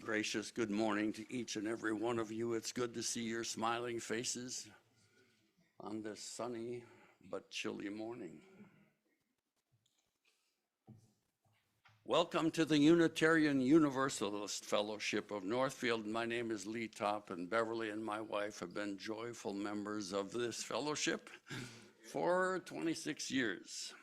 Gracious good morning to each and every one of you. It's good to see your smiling faces on this sunny but chilly morning. Welcome to the Unitarian Universalist Fellowship of Northfield. My name is Lee Topp, and Beverly and my wife have been joyful members of this fellowship for 26 years.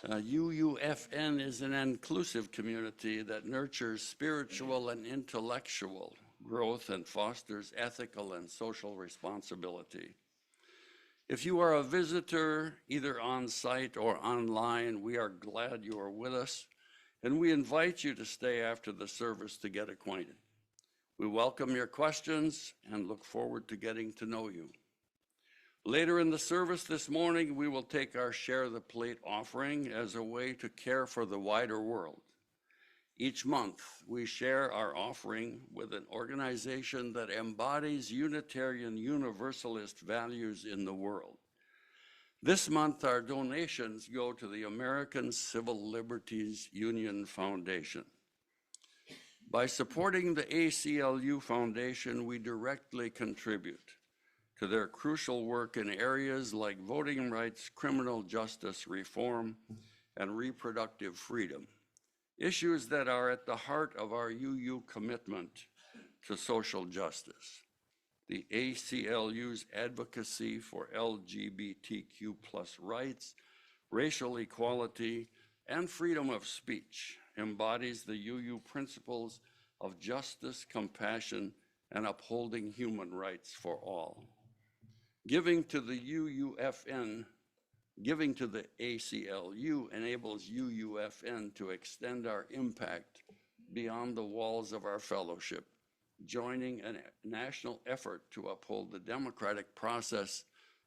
UUFN is an inclusive community that nurtures spiritual and intellectual growth and fosters ethical and social responsibility. If you are a visitor, either on site or online, we are glad you are with us, and we invite you to stay after the service to get acquainted. We welcome your questions and look forward to getting to know you. Later in the service this morning, we will take our Share the Plate offering as a way to care for the wider world. Each month, we share our offering with an organization that embodies Unitarian Universalist values in the world. This month, our donations go to the American Civil Liberties Union Foundation. By supporting the ACLU Foundation, we directly contribute to their crucial work in areas like voting rights, criminal justice reform, and reproductive freedom, issues that are at the heart of our UU commitment to social justice. The ACLU's advocacy for LGBTQ+ rights, racial equality, and freedom of speech embodies the UU principles of justice, compassion, and upholding human rights for all. Giving to the ACLU enables UUFN to extend our impact beyond the walls of our fellowship, joining a national effort to uphold the democratic process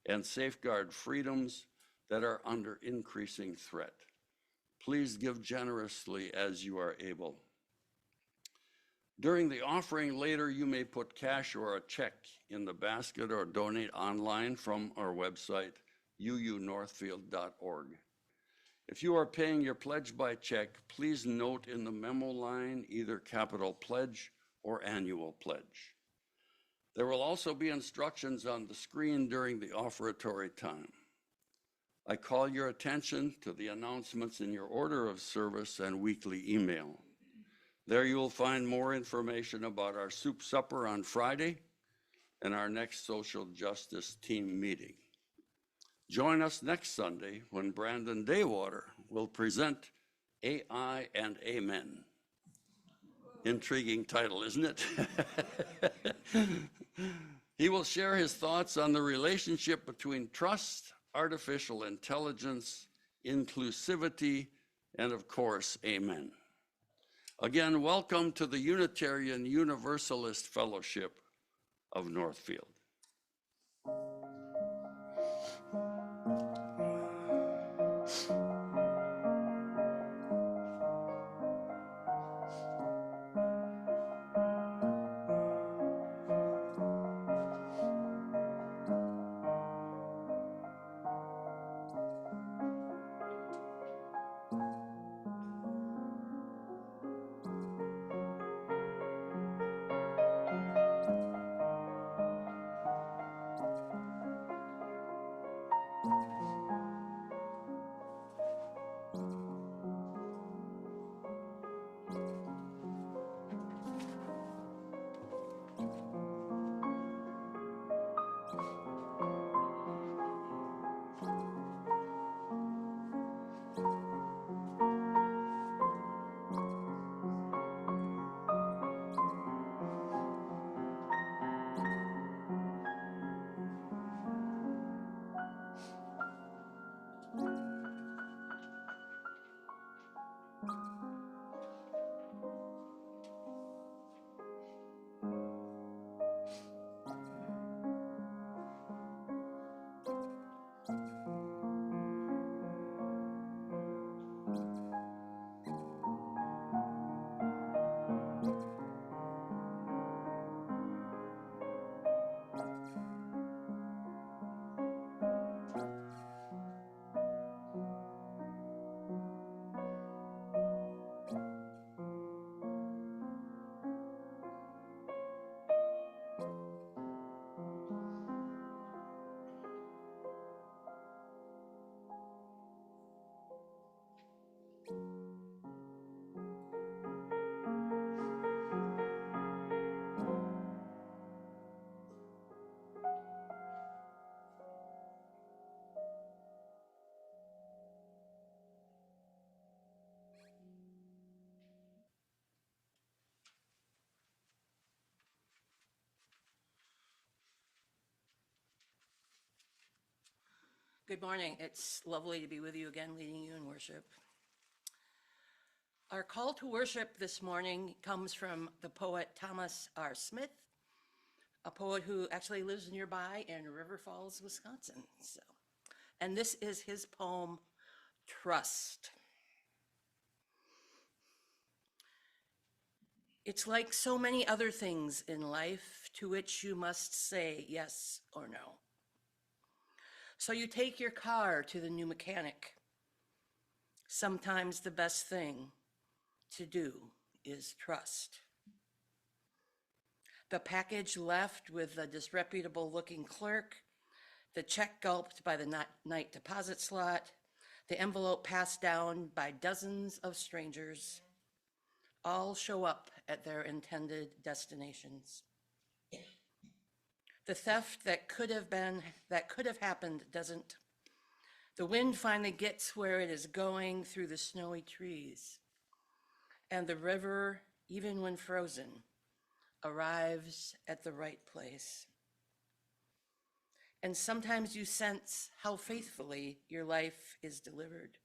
and safeguard freedoms that are under increasing threat. Please give generously as you are able. During the offering later, you may put cash or a check in the basket or donate online from our website, uunorthfield.org. If you are paying your pledge by check, please note in the memo line either capital pledge or annual pledge. There will also be instructions on the screen during the offertory time. I call your attention to the announcements in your order of service and weekly email. There you will find more information about our soup supper on Friday and our next social justice team meeting. Join us next Sunday when Brandon Daywater will present AI and Amen. Intriguing title, isn't it? He will share his thoughts on the relationship between trust, artificial intelligence, inclusivity, and of course, Amen. Again, welcome to the Unitarian Universalist Fellowship of Northfield. Good morning. It's lovely to be with you again, leading you in worship. Our call to worship this morning comes from the poet Thomas R. Smith, a poet who actually lives nearby in River Falls, Wisconsin. And this is his poem, Trust. It's like so many other things in life to which you must say yes or no. So you take your car to the new mechanic. Sometimes the best thing to do is trust. The package left with a disreputable looking clerk, the check gulped by the night deposit slot, the envelope passed down by dozens of strangers, all show up at their intended destinations. The theft that could have happened doesn't. The wind finally gets where it is going through the snowy trees. And the river, even when frozen, arrives at the right place. And sometimes you sense how faithfully your life is delivered,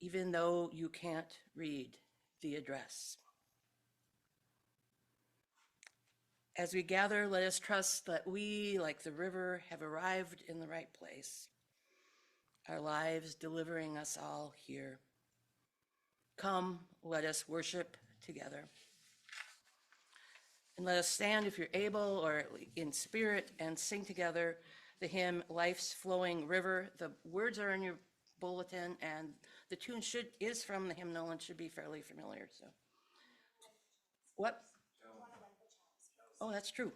even though you can't read the address. As we gather, let us trust that we, like the river, have arrived in the right place, our lives delivering us all here. Come, let us worship together. And let us stand, if you're able or in spirit, and sing together the hymn, Life's Flowing River. The words are in your bulletin, and the tune is from the hymnal and should be fairly familiar. So, what? Oh, that's true.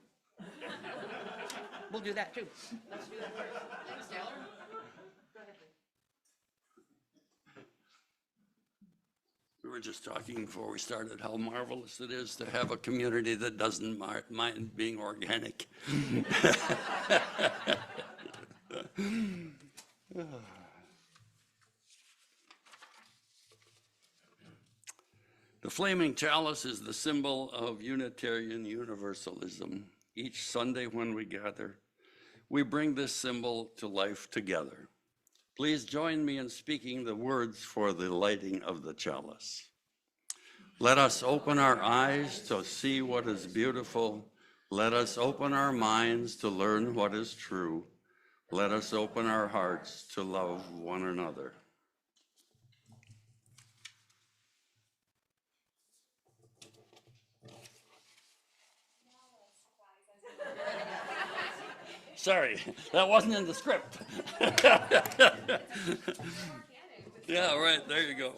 We'll do that too. Let's do that first. Thanks, Taylor. Go ahead, please. We were just talking before we started how marvelous it is to have a community that doesn't mind being organic. The flaming chalice is the symbol of Unitarian Universalism. Each Sunday when we gather, we bring this symbol to life together. Please join me in speaking the words for the lighting of the chalice. Let us open our eyes to see what is beautiful. Let us open our minds to learn what is true. Let us open our hearts to love one another. Sorry, that wasn't in the script. Yeah, right, there you go.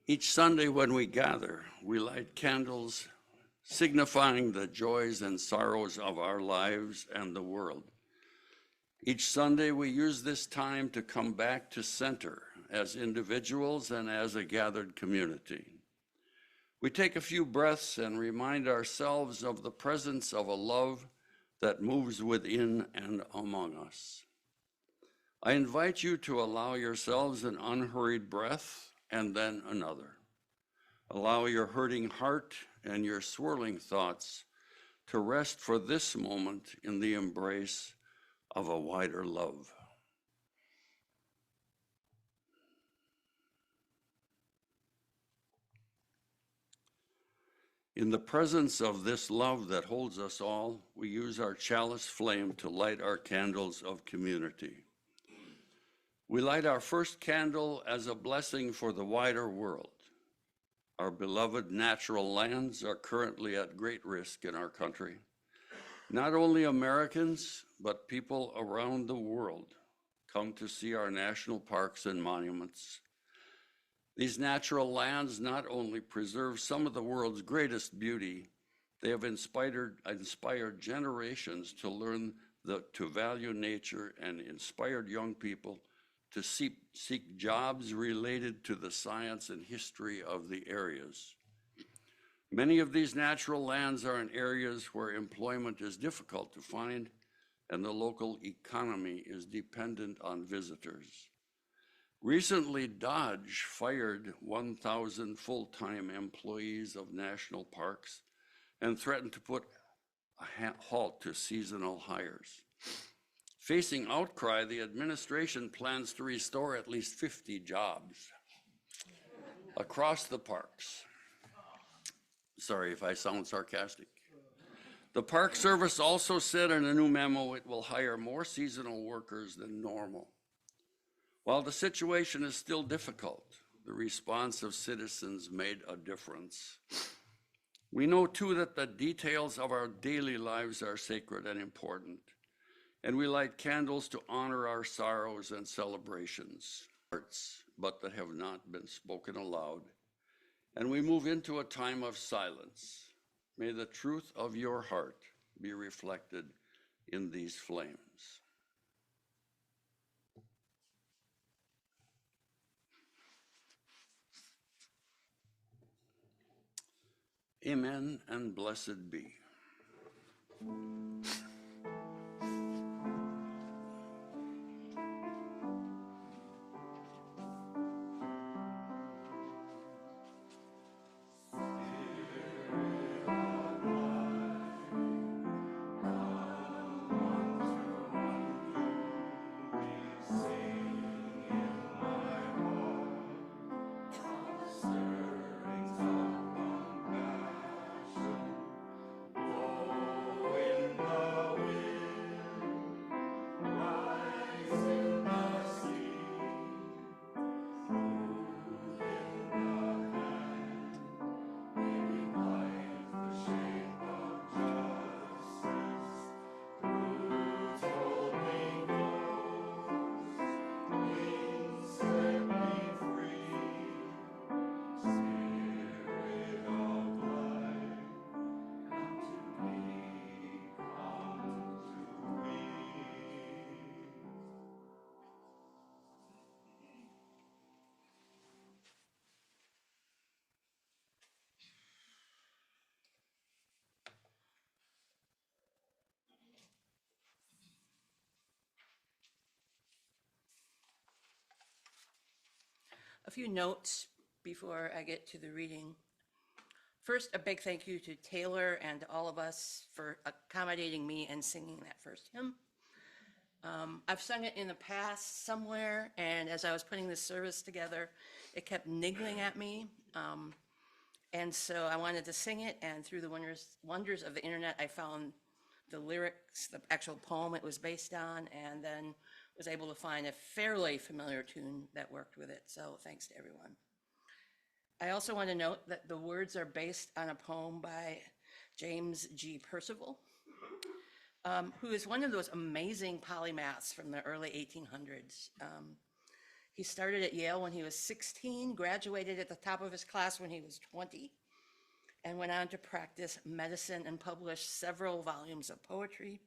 Each Sunday when we gather, we light candles signifying the joys and sorrows of our lives and the world. Each Sunday, we use this time to come back to center as individuals and as a gathered community. We take a few breaths and remind ourselves of the presence of a love that moves within and among us. I invite you to allow yourselves an unhurried breath and then another. Allow your hurting heart and your swirling thoughts to rest for this moment in the embrace of a wider love. In the presence of this love that holds us all, we use our chalice flame to light our candles of community. We light our first candle as a blessing for the wider world. Our beloved natural lands are currently at great risk in our country. Not only Americans, but people around the world come to see our national parks and monuments. These natural lands not only preserve some of the world's greatest beauty, they have inspired generations to learn to value nature and inspired young people to seek jobs related to the science and history of the areas. Many of these natural lands are in areas where employment is difficult to find and the local economy is dependent on visitors. Recently, Dodge fired 1,000 full-time employees of national parks and threatened to put a halt to seasonal hires. Facing outcry, the administration plans to restore at least 50 jobs across the parks. Sorry if I sound sarcastic. The Park Service also said in a new memo it will hire more seasonal workers than normal. While the situation is still difficult, the response of citizens made a difference. We know too that the details of our daily lives are sacred and important, and we light candles to honor our sorrows and celebrations, but that have not been spoken aloud. And we move into a time of silence. May the truth of your heart be reflected in these flames. Amen and blessed be. A few notes before I get to the reading. First, a big thank you to Taylor and to all of us for accommodating me and singing that first hymn. I've sung it in the past somewhere, and as I was putting this service together, it kept niggling at me. And so I wanted to sing it, and through the wonders of the internet, I found the lyrics, the actual poem it was based on, and then was able to find a fairly familiar tune that worked with it. So thanks to everyone. I also want to note that the words are based on a poem by James G. Percival, who is one of those amazing polymaths from the early 1800s. He started at Yale when he was 16, graduated at the top of his class when he was 20, and went on to practice medicine and publish several volumes of poetry.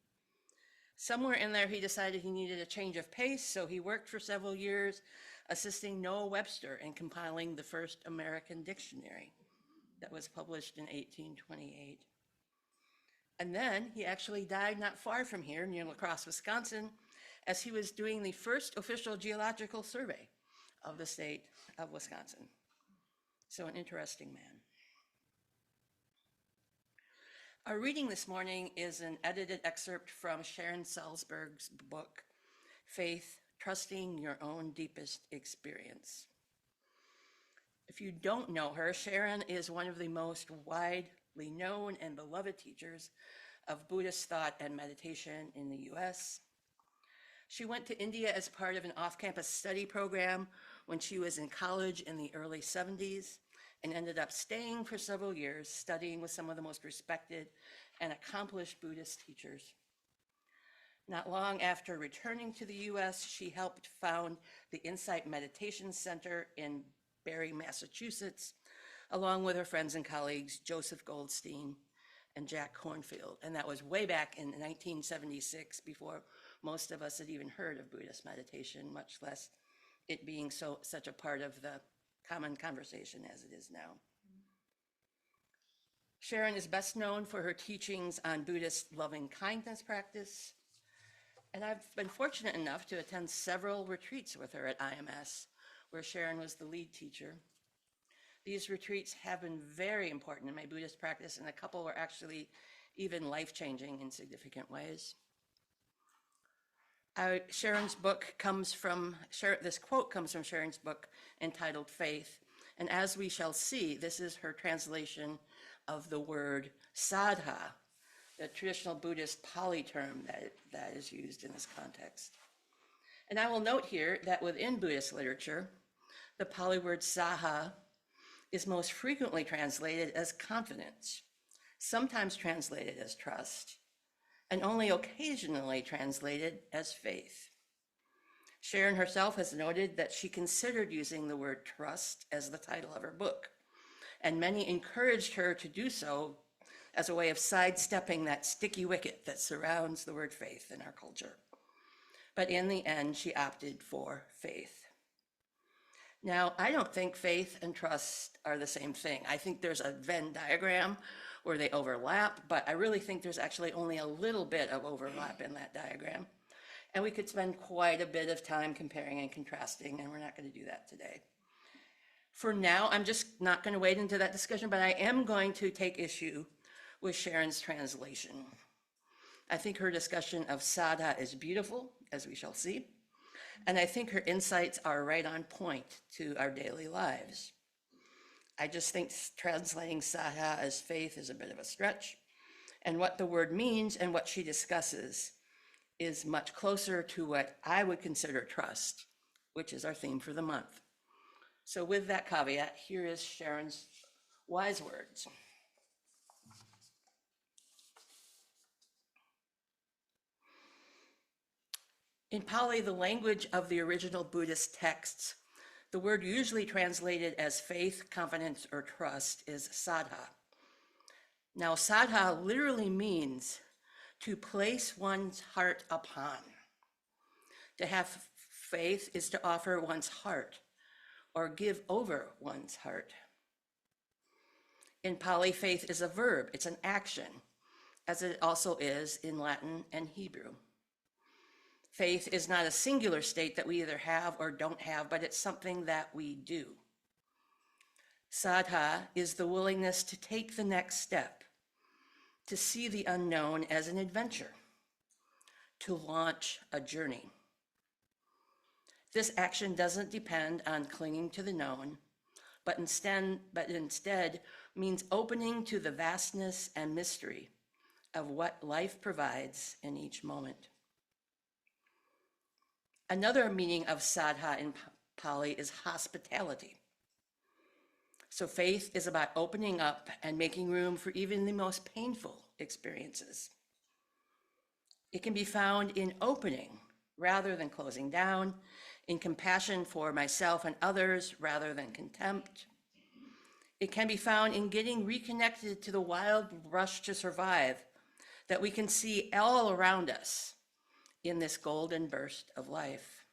Somewhere in there, he decided he needed a change of pace, so he worked for several years assisting Noah Webster in compiling the first American dictionary that was published in 1828. And then he actually died not far from here, near La Crosse, Wisconsin, as he was doing the first official geological survey of the state of Wisconsin. So an interesting man. Our reading this morning is an edited excerpt from Sharon Salzberg's book, Faith, Trusting Your Own Deepest Experience. If you don't know her, Sharon is one of the most widely known and beloved teachers of Buddhist thought and meditation in the US. She went to India as part of an off-campus study program when she was in college in the early 70s and ended up staying for several years, studying with some of the most respected and accomplished Buddhist teachers. Not long after returning to the US, she helped found the Insight Meditation Center in Barre, Massachusetts, along with her friends and colleagues, Joseph Goldstein and Jack Kornfield. And that was way back in 1976, before most of us had even heard of Buddhist meditation, much less it being such a part of the common conversation as it is now. Sharon is best known for her teachings on Buddhist loving kindness practice, and I've been fortunate enough to attend several retreats with her at IMS, where Sharon was the lead teacher. These retreats have been very important in my Buddhist practice, and a couple were actually even life-changing in significant ways. Sharon's book comes from, this quote comes from Sharon's book entitled Faith, and as we shall see, this is her translation of the word sadha, the traditional Buddhist Pali term that is used in this context. And I will note here that within Buddhist literature, the Pali word saha is most frequently translated as confidence, sometimes translated as trust, and only occasionally translated as faith. Sharon herself has noted that she considered using the word trust as the title of her book, and many encouraged her to do so as a way of sidestepping that sticky wicket that surrounds the word faith in our culture. But in the end, she opted for faith. Now, I don't think faith and trust are the same thing. I think there's a Venn diagram where they overlap, but I really think there's actually only a little bit of overlap in that diagram. And we could spend quite a bit of time comparing and contrasting, and we're not going to do that today. For now, I'm just not going to wade into that discussion, but I am going to take issue with Sharon's translation. I think her discussion of sadha is beautiful, as we shall see, and I think her insights are right on point to our daily lives. I just think translating sadha as faith is a bit of a stretch, and what the word means and what she discusses is much closer to what I would consider trust, which is our theme for the month. So with that caveat, here is Sharon's wise words. In Pali, the language of the original Buddhist texts, the word usually translated as faith, confidence, or trust is saddha. Now, saddha literally means to place one's heart upon. To have faith is to offer one's heart or give over one's heart. In Pali, faith is a verb, it's an action, as it also is in Latin and Hebrew. Faith is not a singular state that we either have or don't have, but it's something that we do. Saddha is the willingness to take the next step, to see the unknown as an adventure, to launch a journey. This action doesn't depend on clinging to the known, but instead means opening to the vastness and mystery of what life provides in each moment. Another meaning of saddha in Pali is hospitality. So faith is about opening up and making room for even the most painful experiences. It can be found in opening rather than closing down, in compassion for myself and others rather than contempt, It can be found in getting reconnected to the wild rush to survive that we can see all around us in this golden burst of life.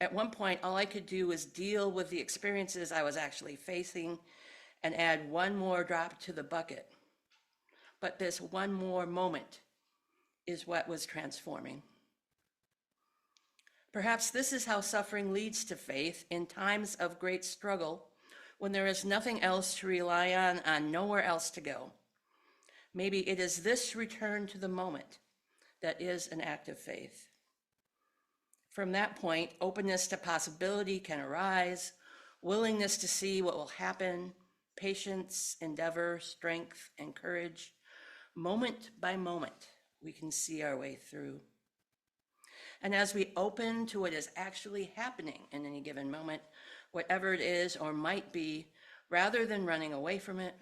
At one point, all I could do was deal with the experiences I was actually facing and add one more drop to the bucket. But this one more moment is what was transforming. Perhaps this is how suffering leads to faith in times of great struggle, when there is nothing else to rely on and nowhere else to go. Maybe it is this return to the moment that is an act of faith. From that point, openness to possibility can arise, willingness to see what will happen, patience, endeavor, strength, and courage. Moment by moment, we can see our way through. And as we open to what is actually happening in any given moment, whatever it is or might be, rather than running away from it,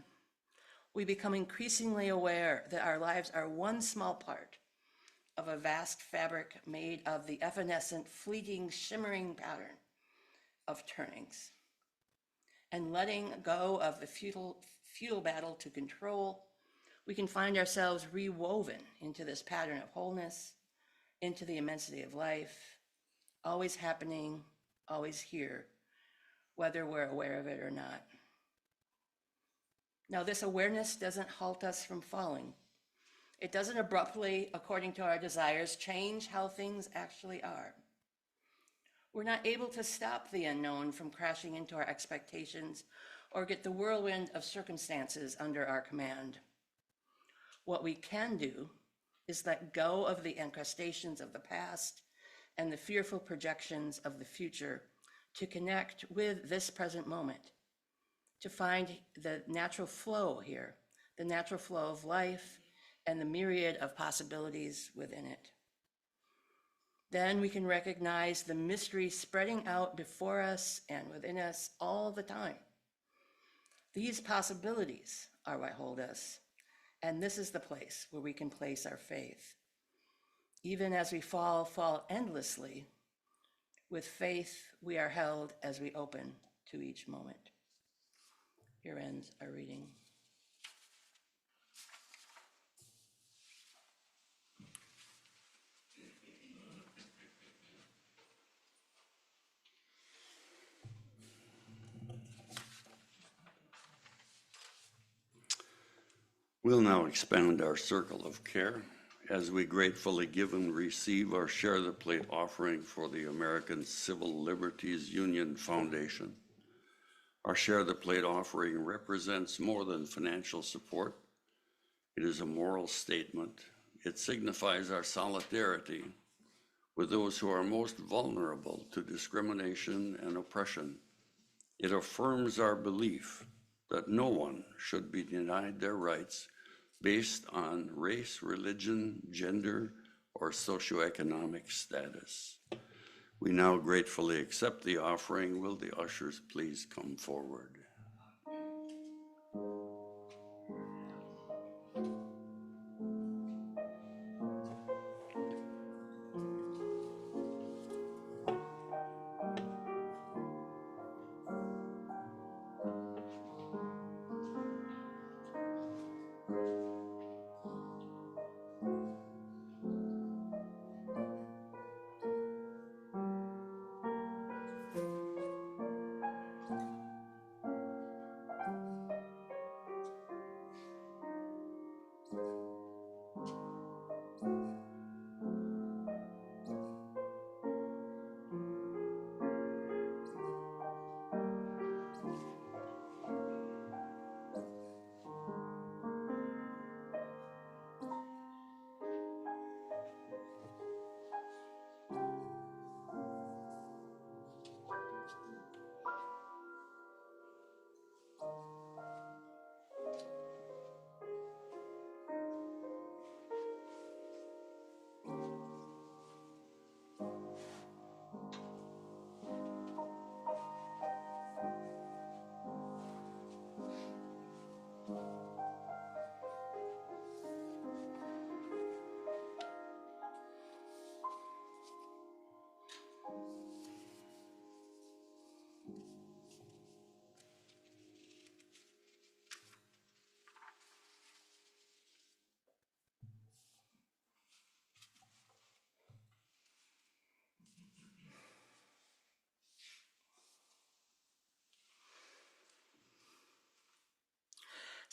we become increasingly aware that our lives are one small part of a vast fabric made of the evanescent, fleeting, shimmering pattern of turnings. And letting go of the futile battle to control, we can find ourselves rewoven into this pattern of wholeness, into the immensity of life, always happening, always here, whether we're aware of it or not. Now, this awareness doesn't halt us from falling. It doesn't abruptly, according to our desires, change how things actually are. We're not able to stop the unknown from crashing into our expectations or get the whirlwind of circumstances under our command. What we can do is let go of the incrustations of the past and the fearful projections of the future to connect with this present moment, to find the natural flow here, the natural flow of life and the myriad of possibilities within it. Then we can recognize the mystery spreading out before us and within us all the time. These possibilities are what hold us, and this is the place where we can place our faith. Even as we fall endlessly, with faith we are held as we open to each moment. Here ends our reading. We'll now expand our circle of care as we gratefully give and receive our Share the Plate offering for the American Civil Liberties Union Foundation. Our Share the Plate offering represents more than financial support. It is a moral statement. It signifies our solidarity with those who are most vulnerable to discrimination and oppression. It affirms our belief that no one should be denied their rights based on race, religion, gender, or socioeconomic status. We now gratefully accept the offering. Will the ushers please come forward?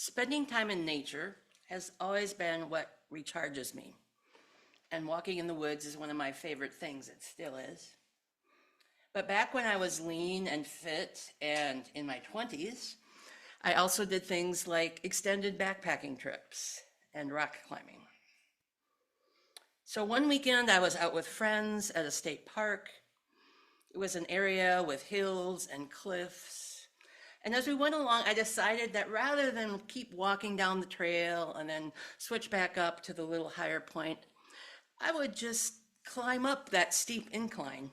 Spending time in nature has always been what recharges me. And walking in the woods is one of my favorite things. It still is. But back when I was lean and fit and in my 20s, I also did things like extended backpacking trips and rock climbing. So one weekend I was out with friends at a state park. It was an area with hills and cliffs. And as we went along, I decided that rather than keep walking down the trail and then switch back up to the little higher point, I would just climb up that steep incline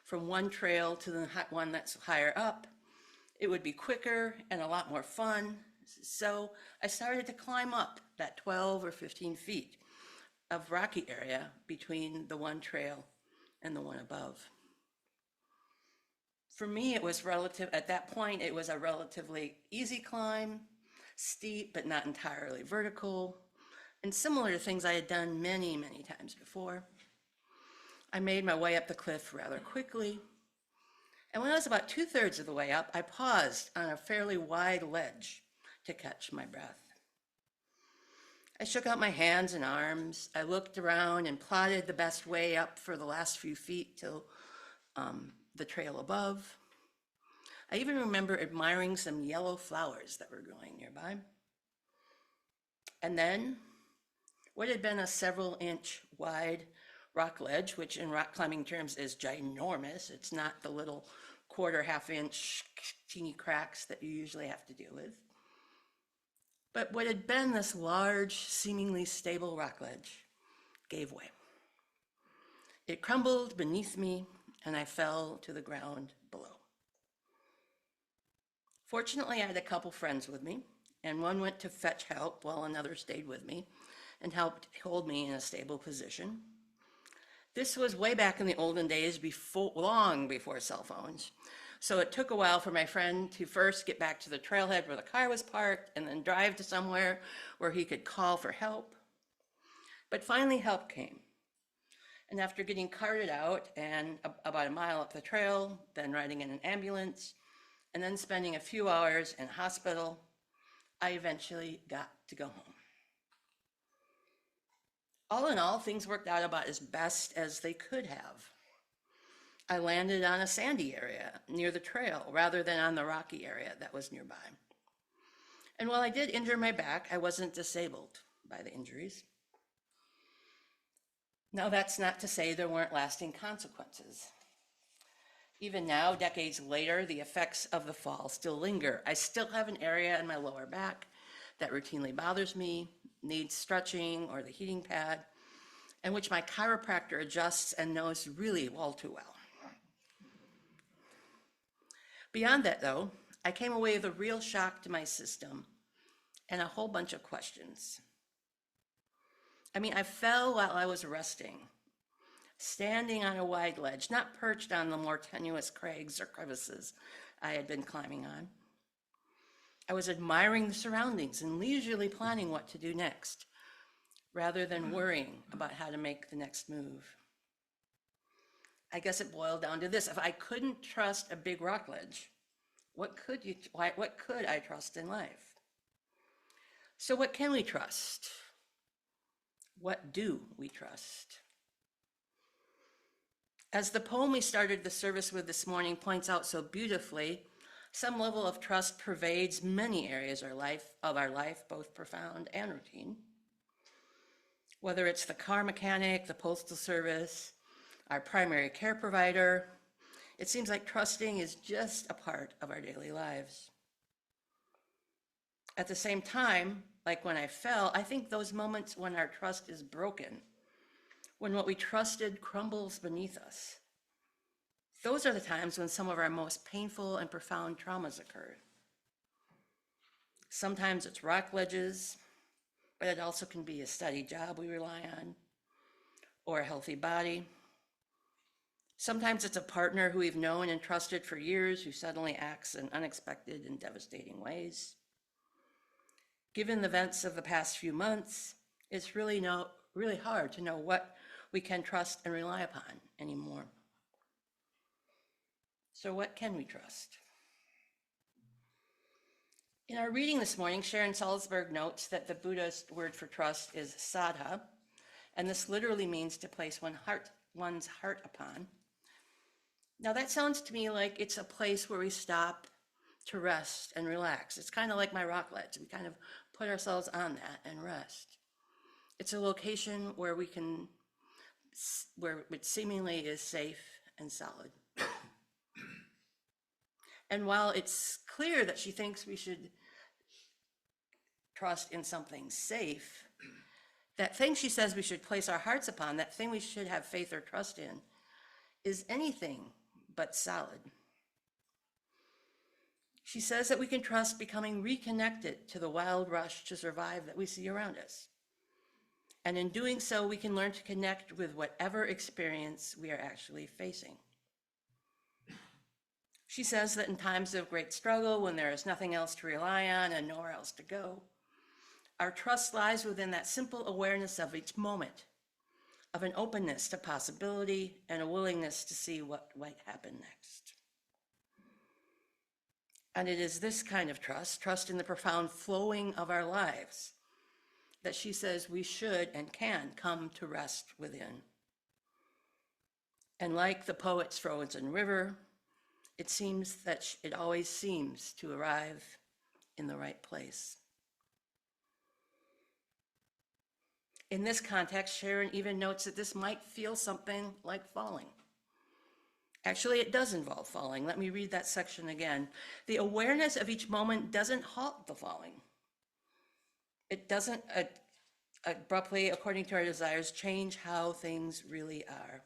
from one trail to the one that's higher up. It would be quicker and a lot more fun. So I started to climb up that 12 or 15 feet of rocky area between the one trail and the one above. For me, it was at that point, it was a relatively easy climb, steep, but not entirely vertical, and similar to things I had done many, many times before. I made my way up the cliff rather quickly, and when I was about 2/3 of the way up, I paused on a fairly wide ledge to catch my breath. I shook out my hands and arms. I looked around and plotted the best way up for the last few feet till the trail above. I even remember admiring some yellow flowers that were growing nearby. And then what had been a several-inch wide rock ledge, which in rock climbing terms is ginormous. It's not the little half-inch teeny cracks that you usually have to deal with. But what had been this large, seemingly stable rock ledge gave way. It crumbled beneath me, and I fell to the ground below. Fortunately, I had a couple friends with me, and one went to fetch help while another stayed with me and helped hold me in a stable position. This was way back in the olden days, long before cell phones. So it took a while for my friend to first get back to the trailhead where the car was parked and then drive to somewhere where he could call for help. But finally help came. And after getting carted out and about a mile up the trail, then riding in an ambulance, and then spending a few hours in hospital, I eventually got to go home. All in all, things worked out about as best as they could have. I landed on a sandy area near the trail rather than on the rocky area that was nearby. And while I did injure my back, I wasn't disabled by the injuries. Now, that's not to say there weren't lasting consequences. Even now, decades later, the effects of the fall still linger. I still have an area in my lower back that routinely bothers me, needs stretching or the heating pad, and which my chiropractor adjusts and knows really all too well. Beyond that, though, I came away with a real shock to my system and a whole bunch of questions. I fell while I was resting, standing on a wide ledge, not perched on the more tenuous crags or crevices I had been climbing on. I was admiring the surroundings and leisurely planning what to do next, rather than worrying about how to make the next move. I guess it boiled down to this: if I couldn't trust a big rock ledge, what could I trust in life? So what can we trust? What do we trust? As the poem we started the service with this morning points out so beautifully, some level of trust pervades many areas of our life, both profound and routine. Whether it's the car mechanic, the postal service, our primary care provider, it seems like trusting is just a part of our daily lives. At the same time, like when I fell, I think those moments when our trust is broken, when what we trusted crumbles beneath us, those are the times when some of our most painful and profound traumas occur. Sometimes it's rock ledges, but it also can be a steady job we rely on, or a healthy body. Sometimes it's a partner who we've known and trusted for years who suddenly acts in unexpected and devastating ways. Given the events of the past few months, it's really hard to know what we can trust and rely upon anymore. So what can we trust? In our reading this morning, Sharon Salzberg notes that the Buddhist word for trust is saddha, and this literally means to place one's heart upon. Now that sounds to me like it's a place where we stop to rest and relax. It's kind of like my rock ledge. We kind of put ourselves on that and rest. It's a location where it seemingly is safe and solid. And while it's clear that she thinks we should trust in something safe, that thing she says we should place our hearts upon, that thing we should have faith or trust in, is anything but solid. She says that we can trust becoming reconnected to the wild rush to survive that we see around us. And in doing so, we can learn to connect with whatever experience we are actually facing. She says that in times of great struggle, when there is nothing else to rely on and nowhere else to go, our trust lies within that simple awareness of each moment, of an openness to possibility and a willingness to see what might happen next. And it is this kind of trust in the profound flowing of our lives, that she says we should and can come to rest within. And like the poet's frozen river, it seems that it always seems to arrive in the right place. In this context, Sharon even notes that this might feel something like falling. Actually, it does involve falling. Let me read that section again. The awareness of each moment doesn't halt the falling. It doesn't abruptly, according to our desires, change how things really are.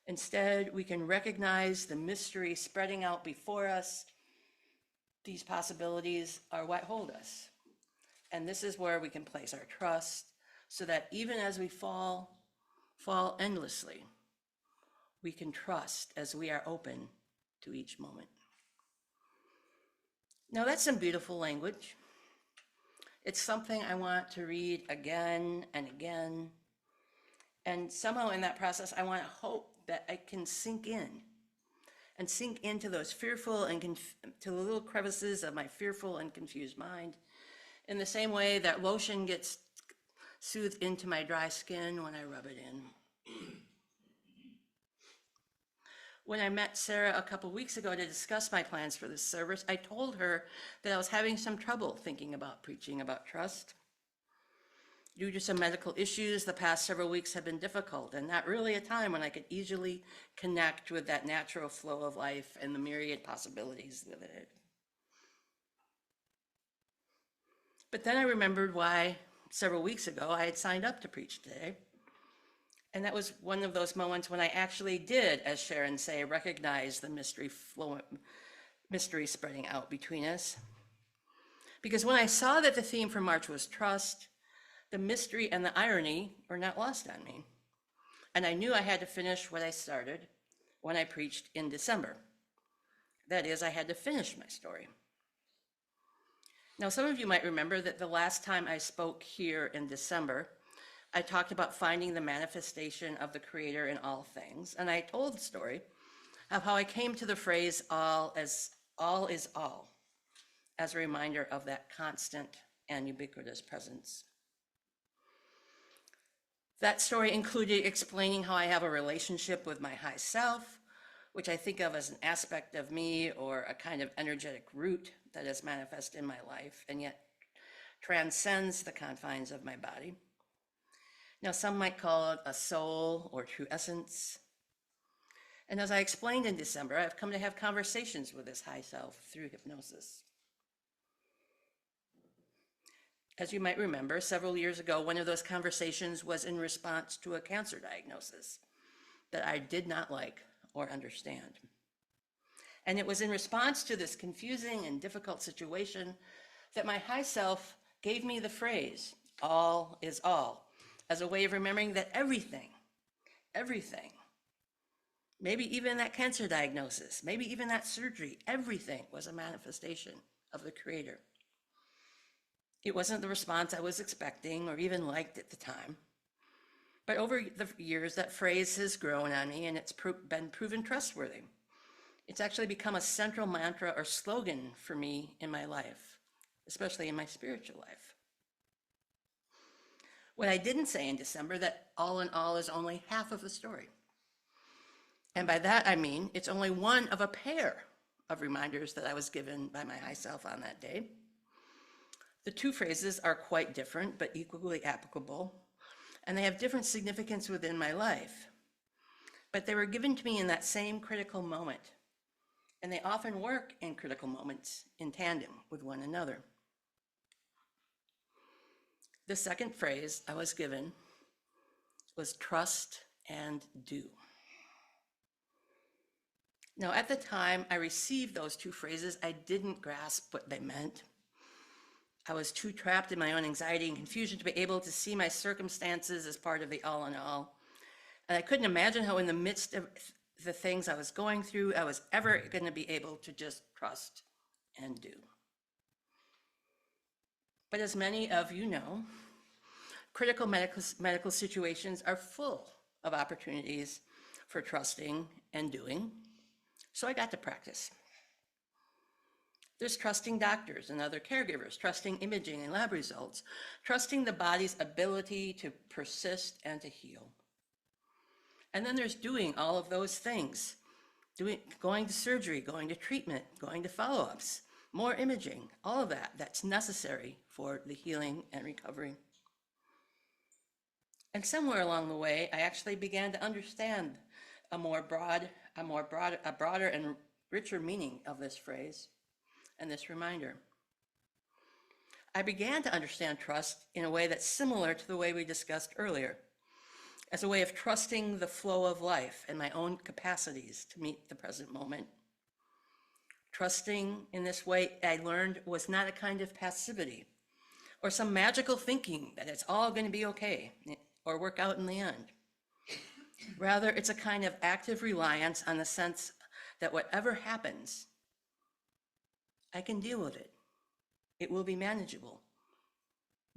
Instead, we can recognize the mystery spreading out before us. These possibilities are what hold us. And this is where we can place our trust, so that even as we fall endlessly, we can trust as we are open to each moment. Now that's some beautiful language. It's something I want to read again and again. And somehow in that process, I want to hope that I can sink in and sink into those fearful and to the little crevices of my fearful and confused mind, in the same way that lotion gets soothed into my dry skin when I rub it in. When I met Sarah a couple weeks ago to discuss my plans for this service, I told her that I was having some trouble thinking about preaching about trust. Due to some medical issues, the past several weeks have been difficult, and not really a time when I could easily connect with that natural flow of life and the myriad possibilities with it. But then I remembered why several weeks ago I had signed up to preach today. And that was one of those moments when I actually did, as Sharon say, recognize the mystery spreading out between us. Because when I saw that the theme for March was trust, the mystery and the irony were not lost on me. And I knew I had to finish what I started when I preached in December. That is, I had to finish my story. Now, some of you might remember that the last time I spoke here in December, I talked about finding the manifestation of the Creator in all things, and I told the story of how I came to the phrase all is all, as a reminder of that constant and ubiquitous presence. That story included explaining how I have a relationship with my high self, which I think of as an aspect of me or a kind of energetic root that is manifest in my life and yet transcends the confines of my body. Now, some might call it a soul or true essence. And as I explained in December, I've come to have conversations with this high self through hypnosis. As you might remember, several years ago, one of those conversations was in response to a cancer diagnosis that I did not like or understand. And it was in response to this confusing and difficult situation that my high self gave me the phrase, all is all, as a way of remembering that everything, maybe even that cancer diagnosis, maybe even that surgery, everything was a manifestation of the Creator. It wasn't the response I was expecting or even liked at the time. But over the years, that phrase has grown on me, and it's been proven trustworthy. It's actually become a central mantra or slogan for me in my life, especially in my spiritual life. What I didn't say in December, that all in all is only half of the story. And by that I mean it's only one of a pair of reminders that I was given by my high self on that day. The two phrases are quite different, but equally applicable, and they have different significance within my life. But they were given to me in that same critical moment, and they often work in critical moments in tandem with one another. The second phrase I was given was trust and do. Now, at the time I received those two phrases, I didn't grasp what they meant. I was too trapped in my own anxiety and confusion to be able to see my circumstances as part of the all in all. And I couldn't imagine how in the midst of the things I was going through, I was ever going to be able to just trust and do. But as many of you know, critical medical situations are full of opportunities for trusting and doing. So I got to practice. There's trusting doctors and other caregivers, trusting imaging and lab results, trusting the body's ability to persist and to heal. And then there's doing all of those things, going to surgery, going to treatment, going to follow-ups, more imaging, all of that's necessary for the healing and recovery. And somewhere along the way, I actually began to understand a broader and richer meaning of this phrase and this reminder. I began to understand trust in a way that's similar to the way we discussed earlier, as a way of trusting the flow of life and my own capacities to meet the present moment. Trusting in this way, I learned, was not a kind of passivity or some magical thinking that it's all going to be okay or work out in the end. Rather, it's a kind of active reliance on the sense that whatever happens, I can deal with it. It will be manageable,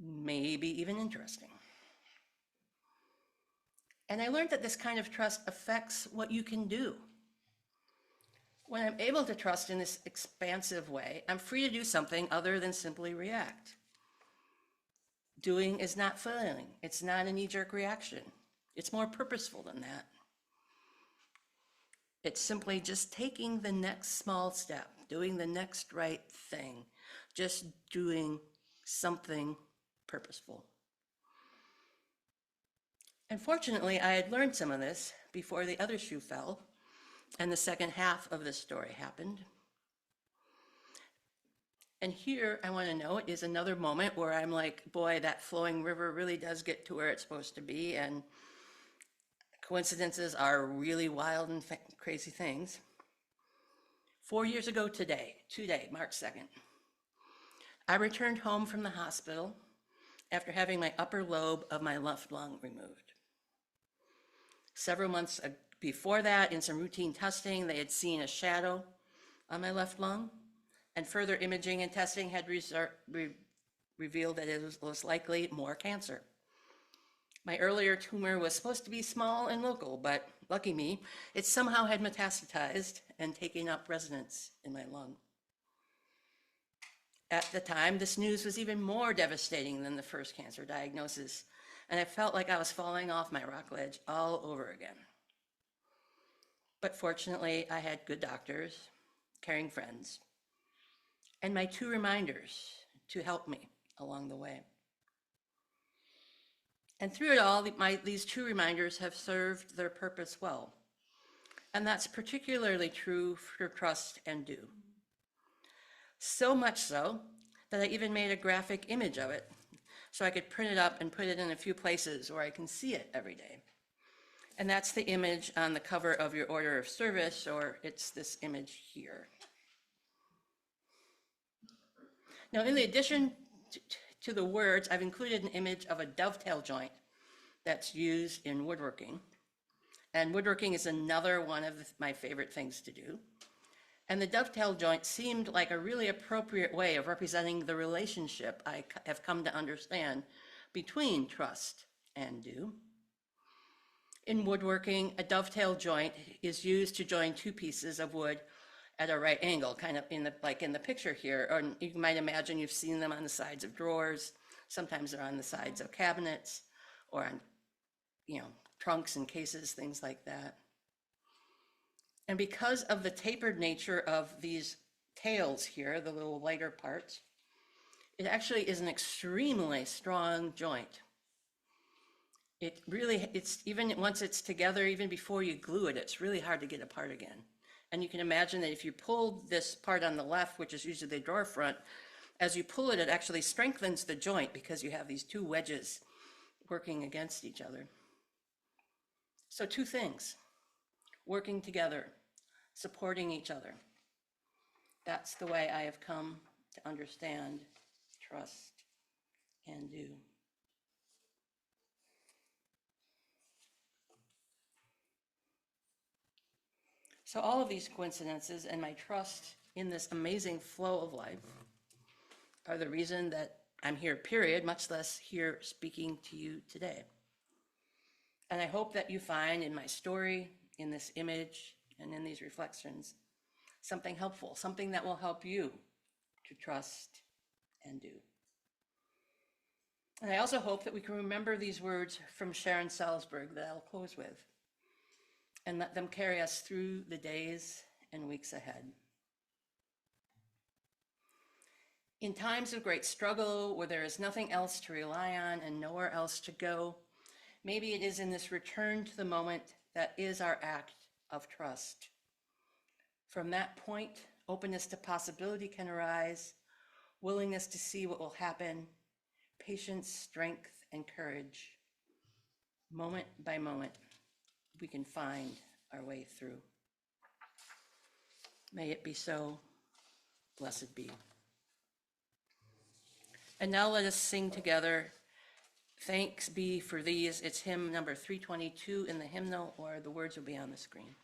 maybe even interesting. And I learned that this kind of trust affects what you can do. When I'm able to trust in this expansive way, I'm free to do something other than simply react. Doing is not feeling. It's not a knee-jerk reaction. It's more purposeful than that. It's simply just taking the next small step, doing the next right thing, just doing something purposeful. And fortunately, I had learned some of this before the other shoe fell and the second half of this story happened. And here, I want to note, is another moment where I'm like, boy, that flowing river really does get to where it's supposed to be, and coincidences are really wild and crazy things. 4 years ago today, March 2nd, I returned home from the hospital after having my upper lobe of my left lung removed. Several months before that, in some routine testing, they had seen a shadow on my left lung, and further imaging and testing had revealed that it was likely more cancer. My earlier tumor was supposed to be small and local, but lucky me, it somehow had metastasized and taken up residence in my lung. At the time, this news was even more devastating than the first cancer diagnosis, and I felt like I was falling off my rock ledge all over again. But fortunately, I had good doctors, caring friends, and my two reminders to help me along the way. And through it all, these two reminders have served their purpose well. And that's particularly true for trust and do. So much so that I even made a graphic image of it so I could print it up and put it in a few places where I can see it every day. And that's the image on the cover of your order of service, or it's this image here. Now, in the addition to the words, I've included an image of a dovetail joint that's used in woodworking. And woodworking is another one of my favorite things to do. And the dovetail joint seemed like a really appropriate way of representing the relationship I have come to understand between trust and do. In woodworking, a dovetail joint is used to join two pieces of wood at a right angle, kind of like in the picture here. Or you might imagine you've seen them on the sides of drawers. Sometimes they're on the sides of cabinets or on, trunks and cases, things like that. And because of the tapered nature of these tails here, the little lighter parts, it actually is an extremely strong joint. It's even once it's together, even before you glue it, it's really hard to get apart again. And you can imagine that if you pull this part on the left, which is usually the drawer front, as you pull it, it actually strengthens the joint because you have these two wedges working against each other. So two things, working together, supporting each other. That's the way I have come to understand, trust, and do. So all of these coincidences and my trust in this amazing flow of life are the reason that I'm here, period, much less here speaking to you today. And I hope that you find in my story, in this image, and in these reflections, something helpful, something that will help you to trust and do. And I also hope that we can remember these words from Sharon Salzberg that I'll close with, and let them carry us through the days and weeks ahead. In times of great struggle, where there is nothing else to rely on and nowhere else to go, maybe it is in this return to the moment that is our act of trust. From that point, openness to possibility can arise, willingness to see what will happen, patience, strength, and courage. Moment by moment, we can find our way through. May it be so. Blessed be. And now let us sing together, Thanks Be for These. It's hymn number 322 in the hymnal, or the words will be on the screen.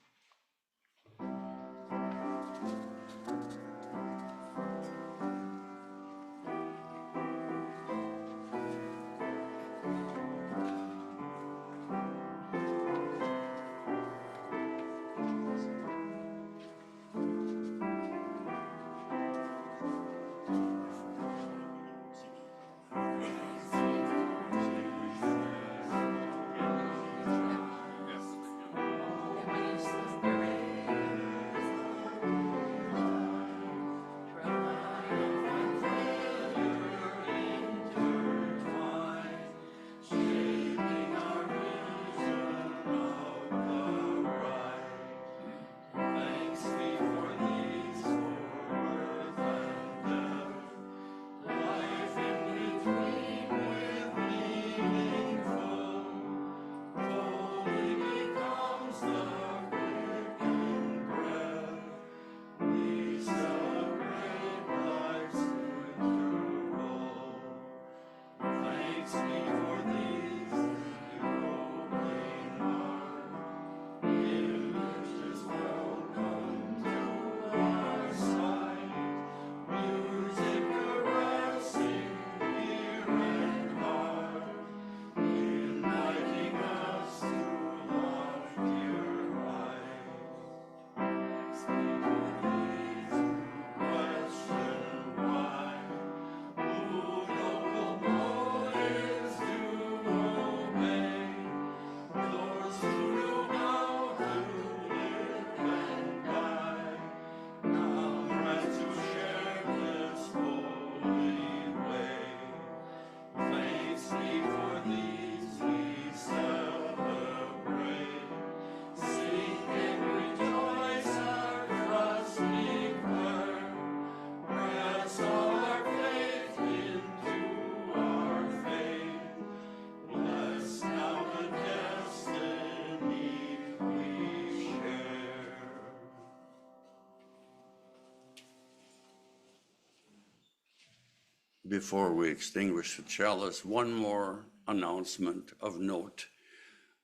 Before we extinguish the chalice, one more announcement of note.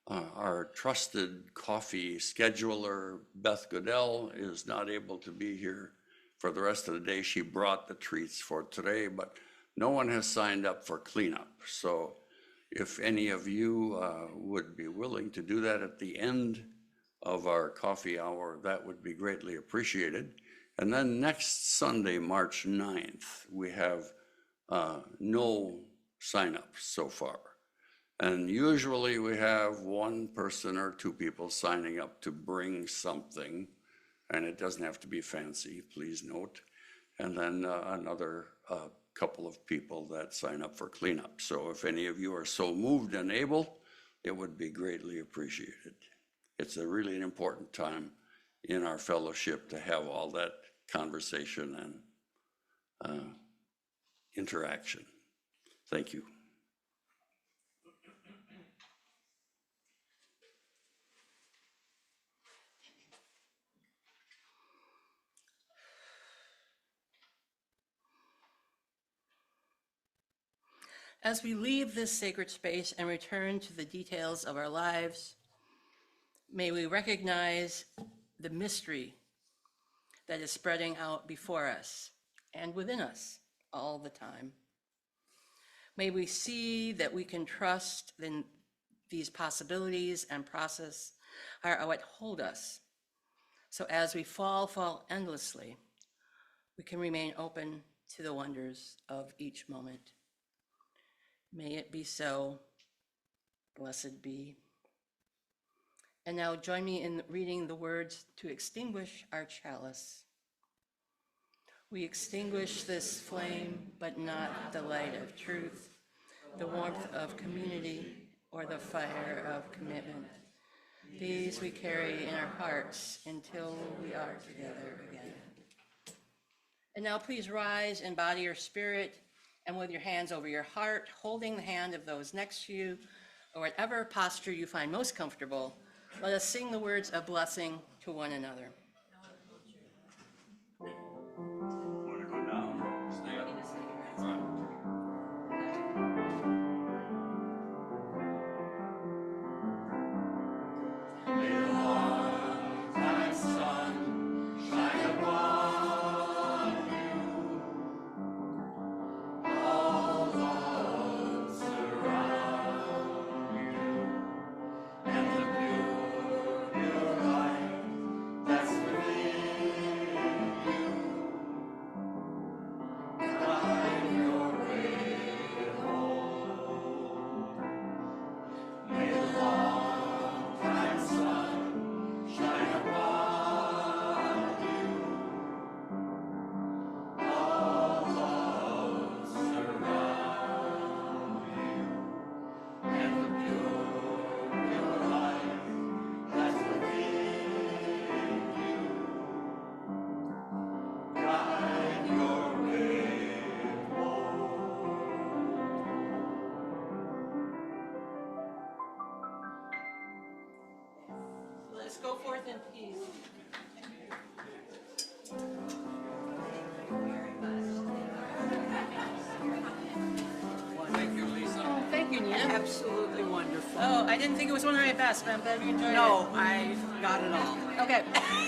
Our trusted coffee scheduler, Beth Goodell, is not able to be here for the rest of the day. She brought the treats for today, but no one has signed up for cleanup. So If any of you would be willing to do that at the end of our coffee hour, that would be greatly appreciated. And then next Sunday, March 9th, we have no signups so far. And usually we have one person or two people signing up to bring something, and it doesn't have to be fancy, please note. And then another couple of people that sign up for cleanup. So if any of you are so moved and able, it would be greatly appreciated. It's a really an important time in our fellowship to have all that conversation and interaction. Thank you. As we leave this sacred space and return to the details of our lives, may we recognize the mystery that is spreading out before us and within us all the time. May we see that we can trust in these possibilities and process are what hold us. So as we fall endlessly, we can remain open to the wonders of each moment. May it be so. Blessed be. And now join me in reading the words to extinguish our chalice. We extinguish this flame, but not the light of truth, the warmth of community, or the fire of commitment. These we carry in our hearts until we are together again. And now please rise in body or spirit, and with your hands over your heart, holding the hand of those next to you, or whatever posture you find most comfortable, let us sing the words of blessing to one another. Want to go down? Stay up. All right. Let's go forth in peace. Thank you, Lisa. Oh, thank you, Nina. Absolutely wonderful. Oh, I didn't think it was one of my best, but I'm glad you enjoyed No, I got it all. it. Okay.